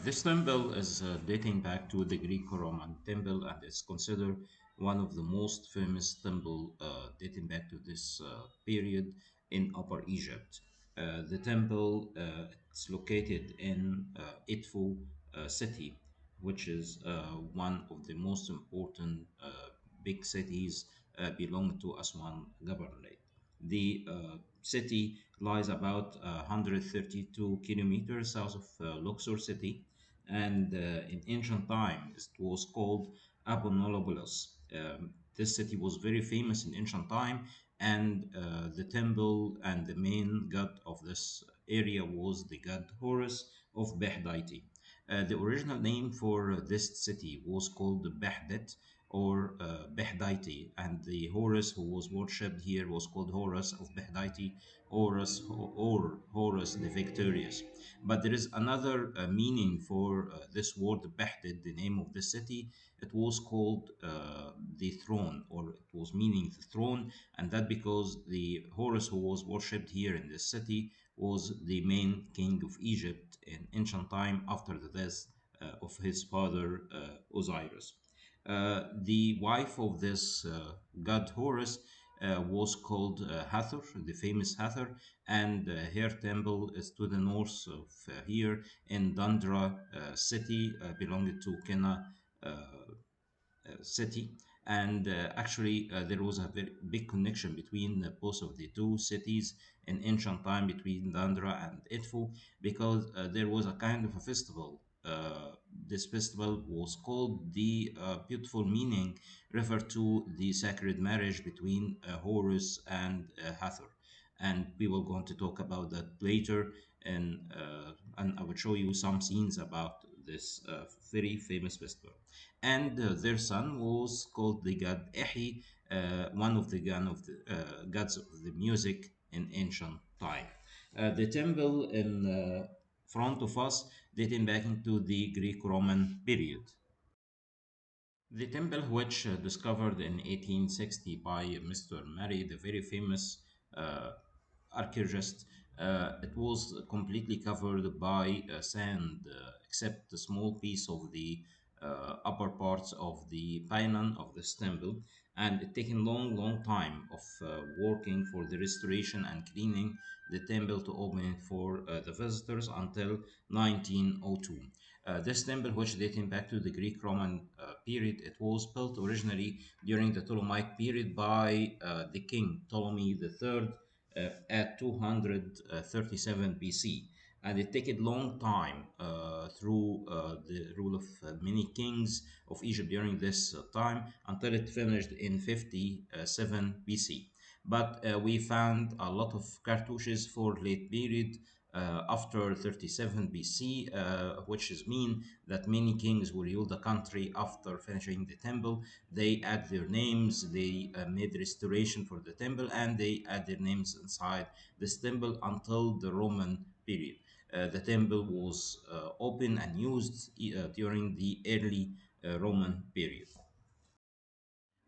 This temple is dating back to the Greek-Roman temple and is considered one of the most famous temple dating back to this period in Upper Egypt. The temple is located in Edfu city, which is one of the most important big cities belong to Aswan Governorate. The city lies about 132 kilometers south of Luxor city, and in ancient times it was called Abonolopolis. This city was very famous in ancient time, and the temple and the main god of this area was the god Horus of Behdaiti. The original name for this city was called Behdet or Behdaiti, and the Horus who was worshipped here was called Horus of Behdaiti, or Horus the Victorious. But there is another meaning for this word Behdet, the name of the city. It was called the throne, or it was meaning the throne, and that because the Horus who was worshipped here in this city was the main king of Egypt in ancient time after the death of his father Osiris. The wife of this god Horus was called Hathor, the famous Hathor, and her temple is to the north of here in Dandra city, belonging to Kena city. And actually, there was a very big connection between both of the two cities in ancient time between Dandra and Edfu because there was a kind of a festival. This festival was called the beautiful meaning referred to the sacred marriage between Horus and Hathor, and we will going to talk about that later. And I will show you some scenes about this very famous festival. And their son was called the god Ehi, one of the gods of the music in ancient time. The temple in front of us dating back into the Greek-Roman period. The temple, which discovered in 1860 by Mr. Murray, the very famous uh, archaeologist, it was completely covered by sand, except a small piece of the upper parts of the pylon of this temple. And it taken long time of working for the restoration and cleaning the temple to open it for the visitors until 1902. This temple, which dating back to the Greek-Roman period, it was built originally during the Ptolemaic period by the king Ptolemy III at 237 BC. And it took a long time through the rule of many kings of Egypt during this time until it finished in 57 BC. But we found a lot of cartouches for late period after 37 BC, which is mean that many kings will rule the country after finishing the temple. They add their names, they made restoration for the temple, and they add their names inside this temple until the Roman period. The temple was open and used during the early Roman period.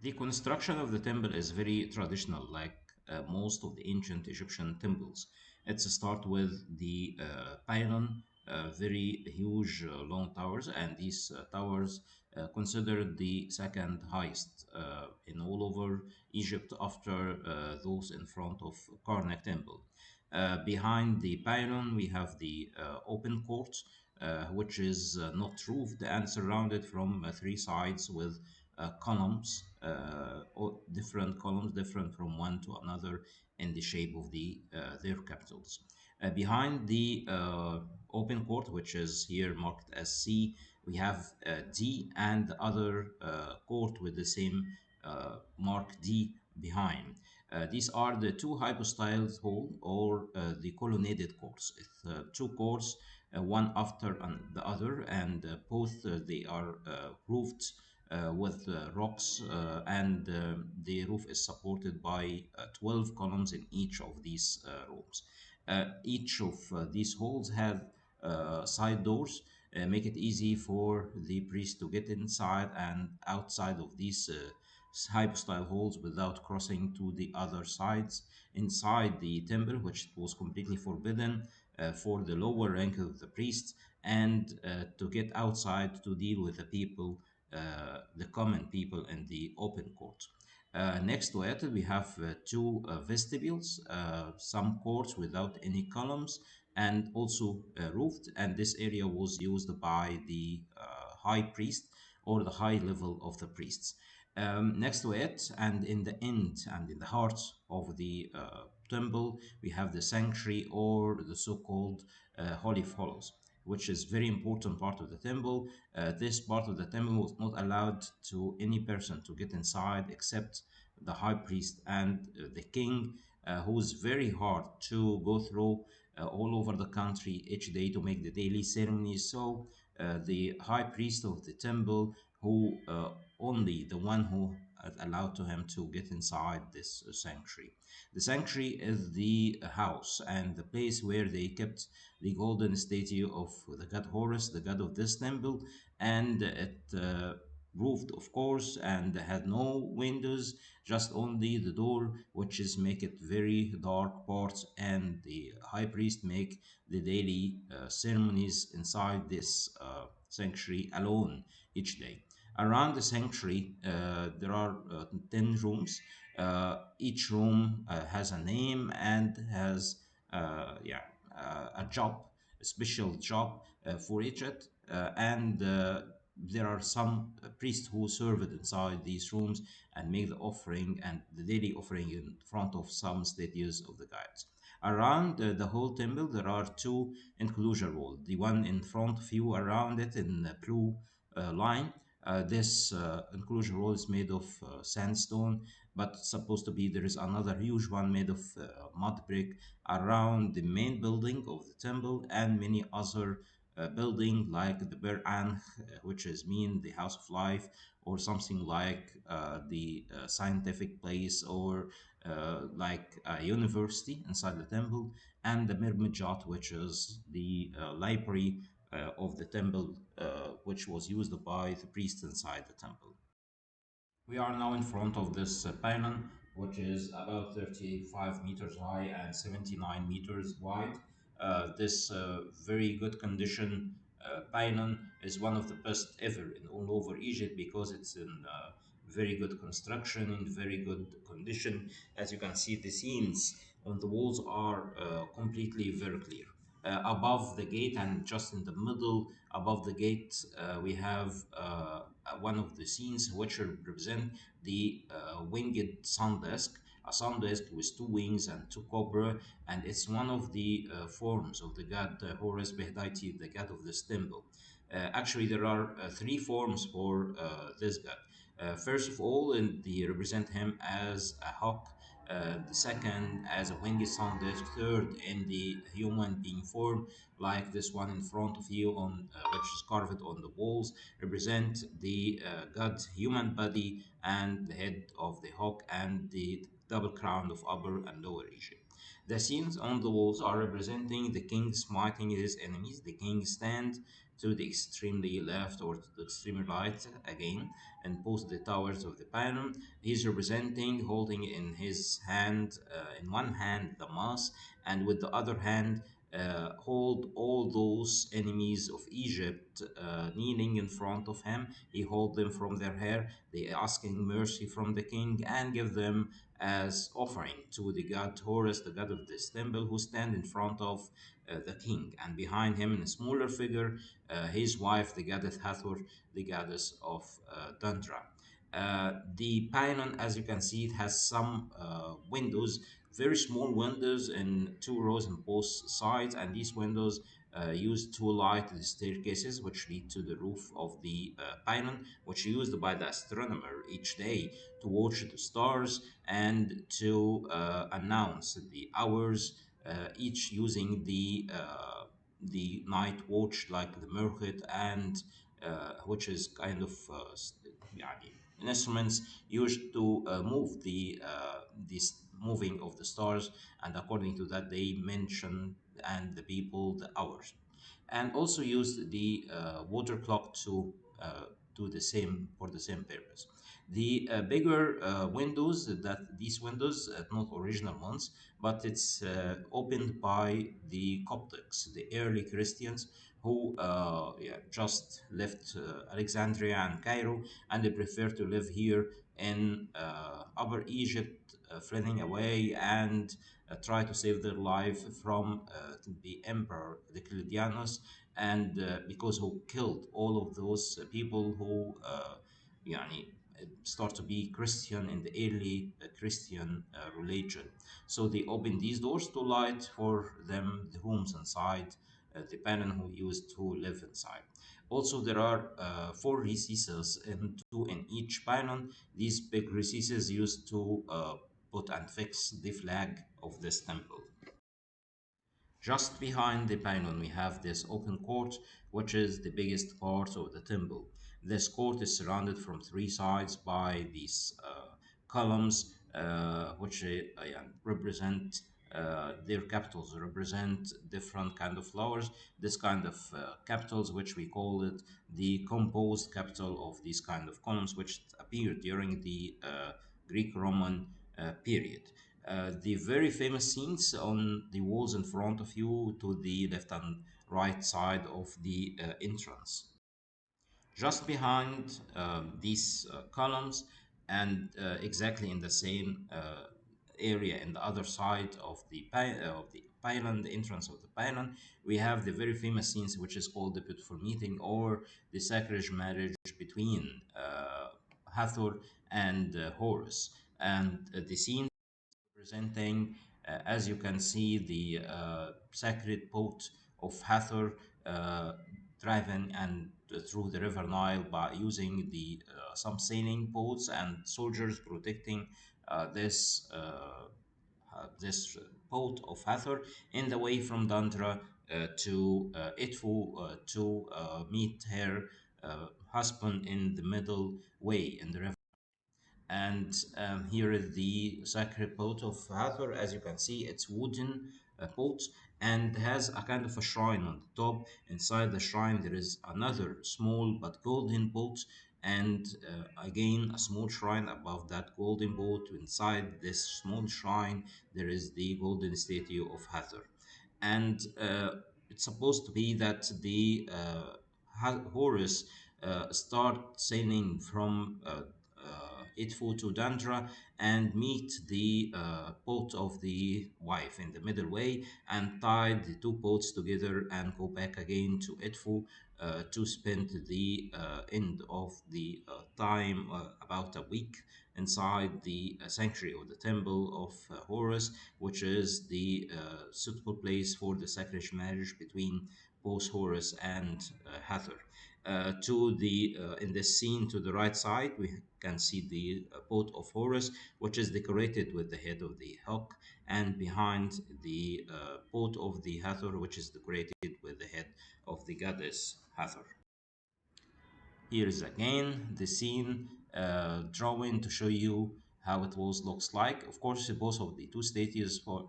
The construction of the temple is very traditional, like most of the ancient Egyptian temples. It's start with the pylon, very huge long towers, and these towers considered the second highest in all over Egypt after those in front of Karnak temple. Behind the pylon, we have the open court, which is not roofed and surrounded from three sides with columns, different columns, different from one to another in the shape of their capitals. Behind the open court, which is here marked as C, we have D and the other court with the same mark D behind. These are the two hypostyled hall or the colonnaded courts. It's two courts, one after the other, and both they are roofed with rocks, and the roof is supported by 12 columns in each of these rooms. Each of these halls have side doors, make it easy for the priest to get inside and outside of these hypostyle halls without crossing to the other sides. Inside the temple, which was completely forbidden for the lower rank of the priests, and to get outside to deal with the people, the common people in the open court. Next to it, we have two vestibules, some courts without any columns, and also roofed. And this area was used by the high priest or the high level of the priests. Next to it, and in the end and in the heart of the temple, we have the sanctuary or the so-called Holy of Holies, which is very important part of the temple. This part of the temple was not allowed to any person to get inside except the high priest and the king, who is very hard to go through all over the country each day to make the daily ceremonies. So the high priest of the temple, who only the one who allowed to him to get inside this sanctuary. The sanctuary is the house and the place where they kept the golden statue of the god Horus, the god of this temple, and it roofed, of course, and had no windows, just only the door, which is make it very dark parts, and the high priest make the daily ceremonies inside this sanctuary alone each day. Around the sanctuary, there are 10 rooms. Each room has a name and has yeah, a job, a special job for each. And there are some priests who serve it inside these rooms and make the offering and the daily offering in front of some statues of the gods. Around the whole temple, there are two enclosure walls. The one in front of you, around it in the blue line. This enclosure wall is made of sandstone, but supposed to be there is another huge one made of mud brick around the main building of the temple and many other building like the Bir Ankh, which is mean the house of life, or something like the scientific place, or like a university inside the temple, and the Mirmijat, which is the library of the temple, which was used by the priests inside the temple. We are now in front of this pylon, which is about 35 meters high and 79 meters wide. This very good condition pylon is one of the best ever in all over Egypt because it's in very good construction, in very good condition. As you can see, the scenes on the walls are completely very clear. Above the gate and just in the middle above the gate, we have one of the scenes which represent the winged sun disk, a sun disk with two wings and two cobra, and it's one of the forms of the god Horus Behdaiti, the god of this temple. Actually, there are three forms for this god. First of all, they represent him as a hawk. The second as a winged sun disk. Third in the human being form, like this one in front of you, on which is carved on the walls, represent the god's human body and the head of the hawk and the double crown of upper and lower Egypt. The scenes on the walls are representing the king smiting his enemies. The king stands to the extremely left or to the extreme right again and post the towers of the pylon. He's representing holding in his hand, in one hand, the mass, and with the other hand, hold all those enemies of Egypt kneeling in front of him. He hold them from their hair. They asking mercy from the king and give them as offering to the god Horus, the god of this temple, who stand in front of the king. And behind him, in a smaller figure, his wife, the goddess Hathor, the goddess of Dundra. The pylon, as you can see, it has some windows, very small windows in two rows on both sides, and these windows used to light the staircases which lead to the roof of the pylon, which is used by the astronomer each day to watch the stars and to announce the hours, each using the night watch like the Merkit and which is kind of يعني, instruments used to move this moving of the stars, and according to that they mention and the people the hours, and also used the water clock to do the same for the same purpose. The bigger windows, that these windows, not original ones, but it's opened by the Coptics, the early Christians, who yeah, just left Alexandria and Cairo, and they prefer to live here in Upper Egypt, fleeing away and try to save their life from the Emperor Diocletianus, and because who killed all of those people who يعني, start to be Christian in the early Christian religion. So they opened these doors to light for them the rooms inside, depending who used to live inside. Also, there are four recesses and two in each pylon. These big recesses used to put and fix the flag of this temple. Just behind the pylon, we have this open court, which is the biggest part of the temple. This court is surrounded from three sides by these columns, which yeah, represent their capitals, represent different kind of flowers. This kind of capitals, which we call it the composed capital of these kind of columns, which appeared during the Greek-Roman period. The very famous scenes on the walls in front of you to the left and right side of the entrance. Just behind these columns and exactly in the same area in the other side of the pylon, the entrance of the pylon, we have the very famous scenes which is called the beautiful meeting or the sacred marriage between Hathor and Horus. And the scene representing, as you can see, the sacred boat of Hathor driven and through the river Nile by using the some sailing boats and soldiers protecting this boat of Hathor in the way from Dandra to Edfu to meet her husband in the middle way in the river. And here is the sacred pot of Hathor. As you can see, it's wooden pot and has a kind of a shrine on the top. Inside the shrine, there is another small but golden pot, and again a small shrine above that golden pot. Inside this small shrine, there is the golden statue of Hathor, and it's supposed to be that the Horus start sailing from Edfu to Dandra and meet the boat of the wife in the middle way and tie the two boats together and go back again to Edfu to spend the end of the time, about a week, inside the sanctuary or the temple of Horus, which is the suitable place for the sacred marriage between both Horus and Hathor. To the In the scene to the right side, we can see the boat of Horus, which is decorated with the head of the hawk, and behind the boat of the Hathor, which is decorated with the head of the goddess Hathor. Here is again the scene drawing to show you how it was looks like. Of course, both of the two statues for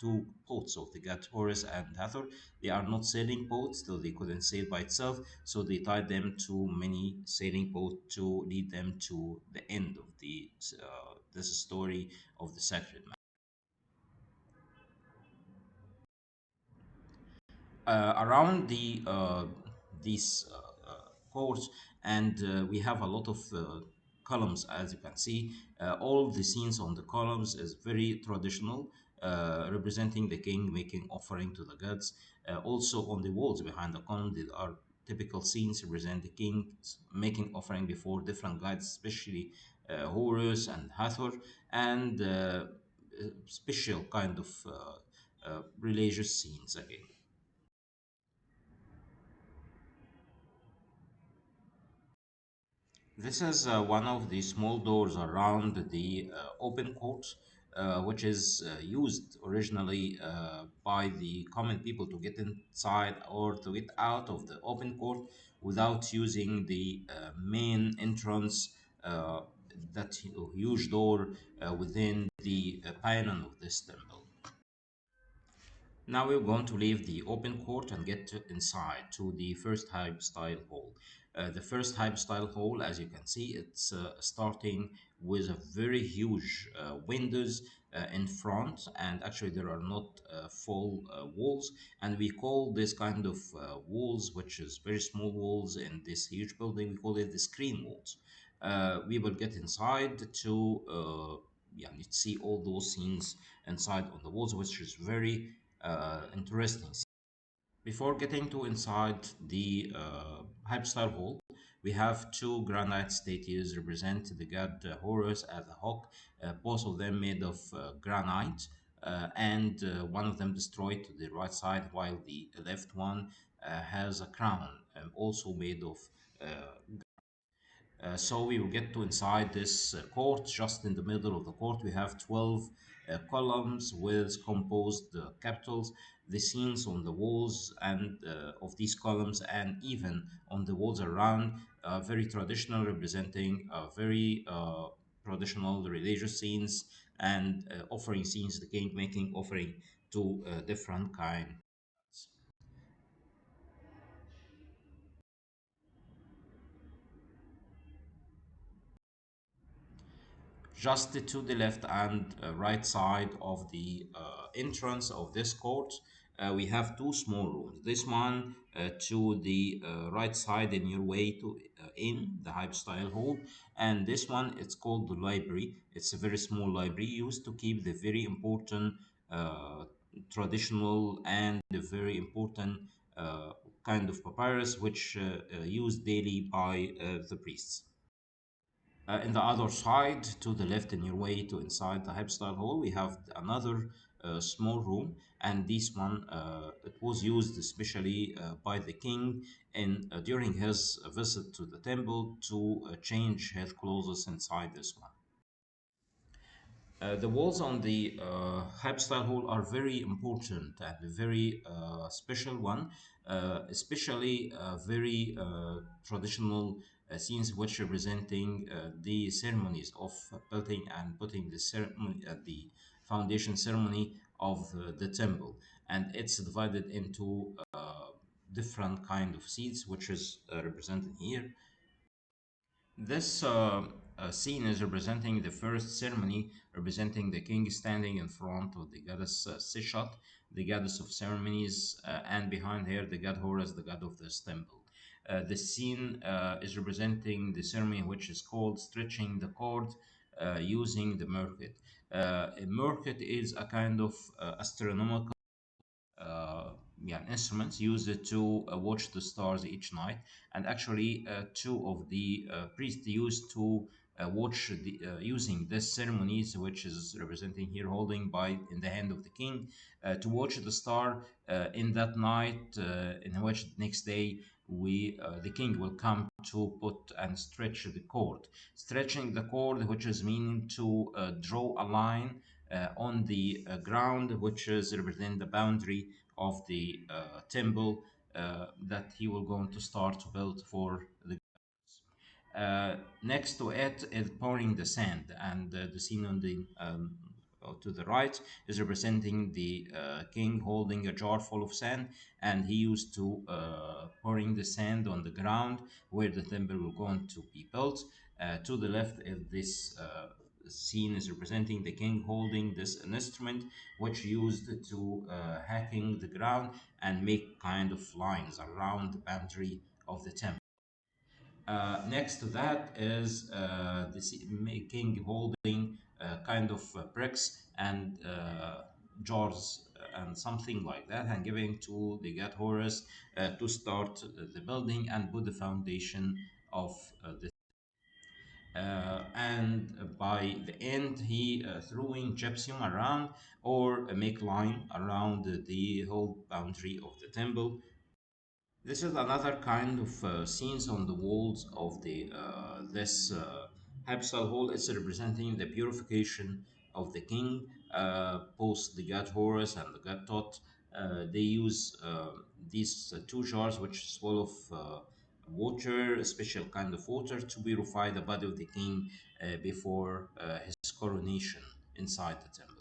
two boats of the god Horus and Hathor, they are not sailing boats, so they couldn't sail by itself. So they tied them to many sailing boats to lead them to the end of the this story of the sacred. Around these courts, and we have a lot of columns, as you can see. All the scenes on the columns is very traditional, representing the king making offering to the gods. Also on the walls behind the column there are typical scenes represent the king making offering before different gods, especially Horus and Hathor, and special kind of religious scenes again. This is one of the small doors around the open court, which is used originally by the common people to get inside or to get out of the open court without using the main entrance, that huge door within the pylon of this temple. Now we're going to leave the open court and get inside to the first hype style hall. The first hype style hall, as you can see, it's starting with a very huge windows in front, and actually there are not full walls, and we call this kind of walls, which is very small walls in this huge building, we call it the screen walls. We will get inside to yeah, see all those scenes inside on the walls, which is very interesting. Before getting to inside the hypostyle hall, we have two granite statues represent the god Horus as a hawk, both of them made of granite, and one of them destroyed to the right side, while the left one has a crown, also made of so we will get to inside this court. Just in the middle of the court, we have 12 columns with composed capitals. The scenes on the walls and of these columns, and even on the walls around, very traditional, representing very traditional religious scenes and offering scenes, the king making offering to different kinds. Just to the left and right side of the entrance of this court, we have two small rooms. This one to the right side in your way to in the hype style hall, and this one it's called the library. It's a very small library used to keep the very important uh, traditional and the very important kind of papyrus which used daily by the priests. In the other side, to the left in your way to inside the Hypstyle Hall, we have another small room, and this one it was used especially by the king in during his visit to the temple to change his clothes inside this one. The walls on the Hypestyle Hall are very important and a very special one, especially very traditional scenes which representing the ceremonies of building and putting the ceremony the foundation ceremony of the temple, and it's divided into different kind of seats, which is represented here. This scene is representing the first ceremony, representing the king standing in front of the goddess Sishat, the goddess of ceremonies, and behind her the god Horus, the god of this temple. The scene is representing the ceremony which is called stretching the cord using the merkit. A merkit is a kind of astronomical uh, yeah, instruments used to watch the stars each night. And actually, two of the priests used to watch the using this ceremonies, which is representing here holding by in the hand of the king, to watch the star in that night, in which next day we the king will come to put and stretch the cord, stretching the cord, which is meaning to draw a line on the ground, which is representing the boundary of the temple that he will going to start to build for the next to it is pouring the sand, and the scene on the to the right is representing the king holding a jar full of sand, and he used to pouring the sand on the ground where the temple will going to be built. To the left is this scene is representing the king holding this an instrument which used to hacking the ground and make kind of lines around the boundary of the temple. Next to that is the king holding kind of bricks and jars and something like that, and giving to the god Horus to start the building and put the foundation of the and by the end he throwing gypsum around or make line around the whole boundary of the temple. This is another kind of scenes on the walls of the this Habsal hall. It's representing the purification of the king, both the god Horus and the god Tot. They use these two jars, which is full of water, a special kind of water, to purify the body of the king before his coronation inside the temple.